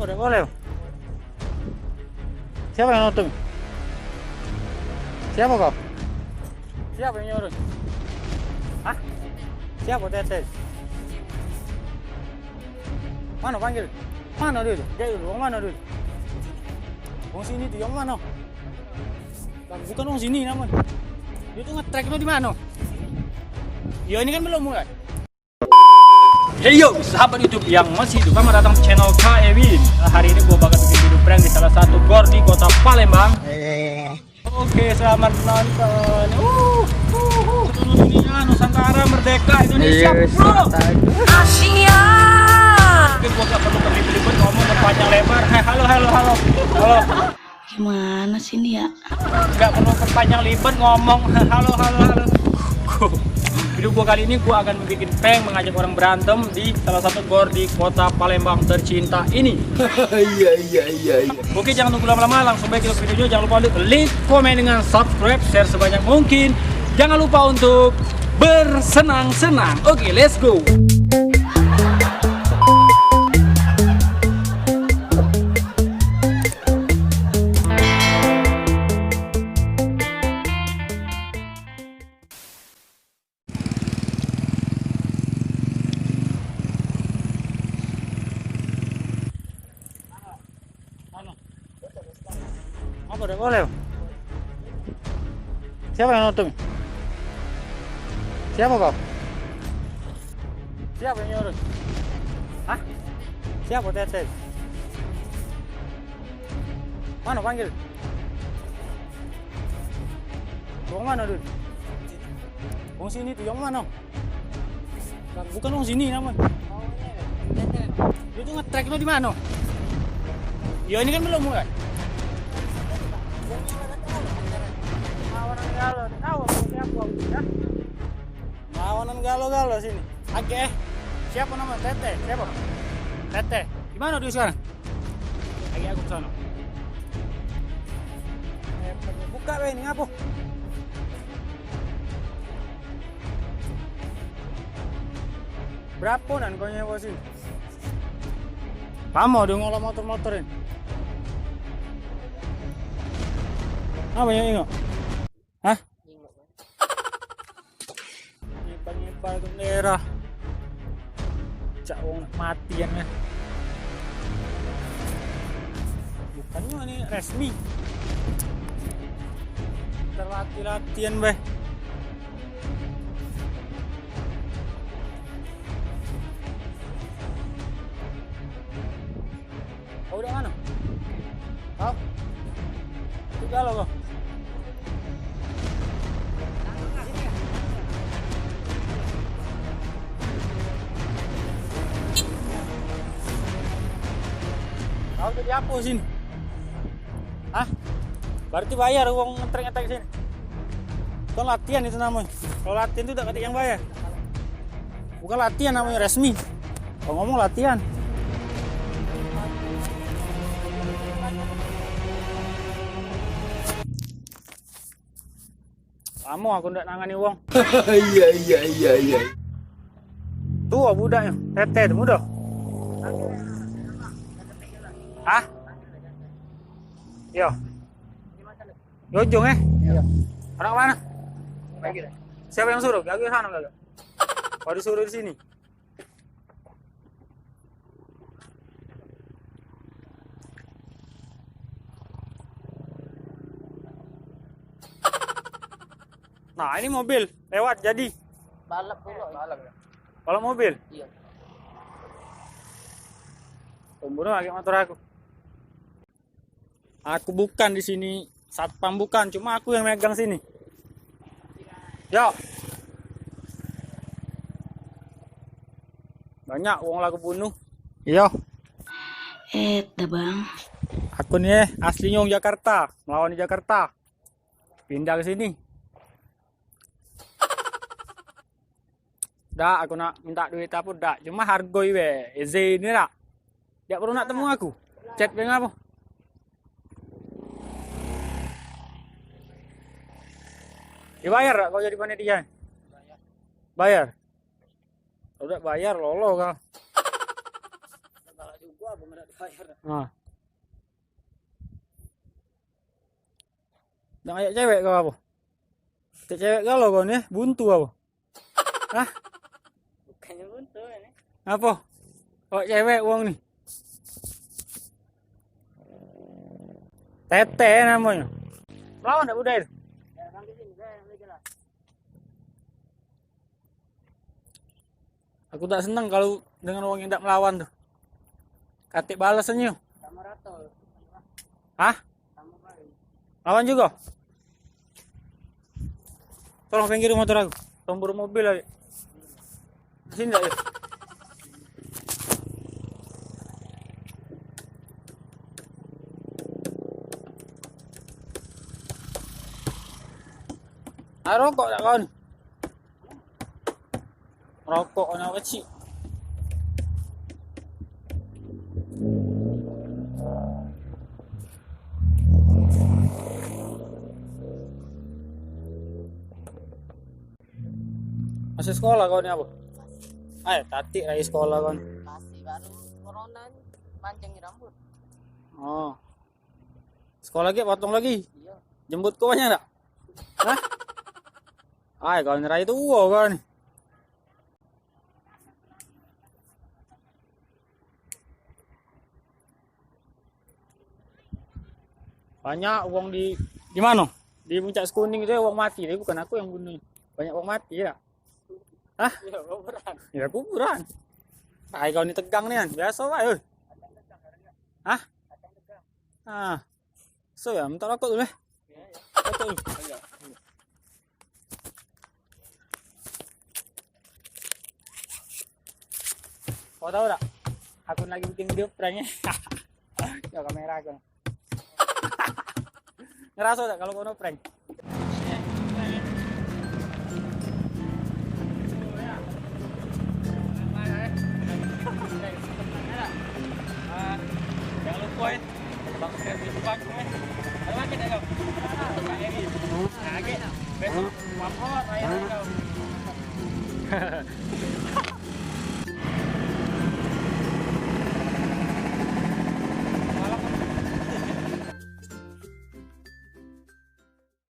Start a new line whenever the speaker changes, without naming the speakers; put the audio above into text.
Apa udah boleh? Siapa yang nonton? Siapa kau? Siapa yang nyuruh? Hah? Siapa Tete? Mana panggil? Mana dulu? Dia dulu, mana dulu? Wong sini tuh yang mana? Bukan wong sini namanya. Dia tuh nge-track lo di mana? Ya ini kan belum mulai. Hey yo, sahabat YouTube yang masih hidup, selamat datang di channel Kak Ewin. Hari ini gue bakal bikin video prank di salah satu gor di kota Palembang. Oke, selamat nonton. Ini Nusantara Merdeka Indonesia, bro. Asia. Oke, gue gak perlu berlibet-libet ngomong berpanjang lebar. Halo.
Gimana sih ini ya?
Gak perlu berpanjang lebar ngomong. Halo. Video gua kali ini gua akan bikin prank mengajak orang berantem di salah satu gor di kota Palembang tercinta ini. Iya. Oke, jangan tunggu lama-lama, langsung baik ke videonya. Jangan lupa untuk like, komen dengan subscribe, share sebanyak mungkin. Jangan lupa untuk bersenang-senang. Oke, let's go. Apa udah boleh? Siapa yang nonton? Siapa kau? Siapa yang nyuruh? Hah? Siapa Tete? Mana panggil? Wong mana dulu? Wong sini tuh yang mana? Bukan wong sini namanya. Dia tuh nge-track lo di mana? Ya ini kan belum mulai. Lawanan galo sini. Oke. Siapa nama Tete? Siapa? Tete. Gimana dia sekarang? Lagi aku kesana. Buka ini apa? Berapa nan kau nyewa sini? Kamu udah ngolah motor-motorin. Apa yang ingat? Hah? Nyepal ke daerah. Cak wong matian ya. Bukannya ini resmi. Terlatih-latihan beh. Kau udah mana? Kau? Itu galau kau? Kau jadi apa sini? Hah? Berarti bayar uang ngetrek sini. Bukan latihan itu namanya. Kalau latihan itu udah ketik yang bayar. Bukan latihan namanya, resmi. Kalau ngomong latihan. Kamu aku ndak nangani uang. Iya. Tuh budaknya, Tete mudah. Hah? Yo. Yojong Iya. Orang mana? Siapa yang suruh? Aku sana enggak? Kau disuruh di sini. Nah, ini mobil lewat jadi.
Balap dulu. Ya.
Kalau mobil?
Iya.
Pembunuh pakai motor aku. Aku bukan di sini, satpam bukan, cuma aku yang megang sini. Yo. Banyak uang lagu bunuh. Iya.
Dah bang.
Aku nih aslinya orang Jakarta, melawan di Jakarta. Pindah ke sini. Dah, aku nak minta duit apa dah. Cuma hargoi we. Eze ini dah. Dia perlu nak temu aku. Chat dengan apa? Dibayar tak kau jadi panitia? Bayar. Udah bayar lolo kau. apa enggak dibayar.
Nah.
Udah kayak cewek kau apa? Kayak cewek kalau kau nih buntu apa? Hah?
Bukannya buntu ini.
Apa? Kok cewek uang nih? Tete namanya. Melawan enggak udah itu?
Ya, sampai sini saya jelas.
Aku tak senang kalau dengan orang yang tidak melawan tuh. Katik balasannya.
Sama Rato.
Hah?
Sama Bang.
Lawan juga? Tolong pinggir motor aku. Tombol mobil lagi. Sini enggak ya? Rokok tak kawan? Rokok anak kecil. Masih sekolah kau ni apa? Ay, tati lagi sekolah kan.
Masih baru corona ini panjangin rambut.
Oh. Sekolah lagi potong lagi.
Iya.
Jemput kau banyak tak? Hah? Ay, kau ngerai itu kan. Banyak uang di mana? Di puncak Sekuning itu uang mati, tapi bukan aku yang bunuh. Banyak uang mati ya. Hah?
Iya, kuburan.
Ya kuburan. Ay, kau ni tegang ni kan. Biasa wae. Hah? Ah. So ya, minta rokok dulu. Rokok dulu. Kau tahu tak? Aku lagi bikin video pranknya. Ya kamera aku. Ngerasa tak kalau kau no prank? Jangan lupa ya, bang servis bang. Ada lagi tak kau? Lagi. Lagi. Besok mampu saya kau.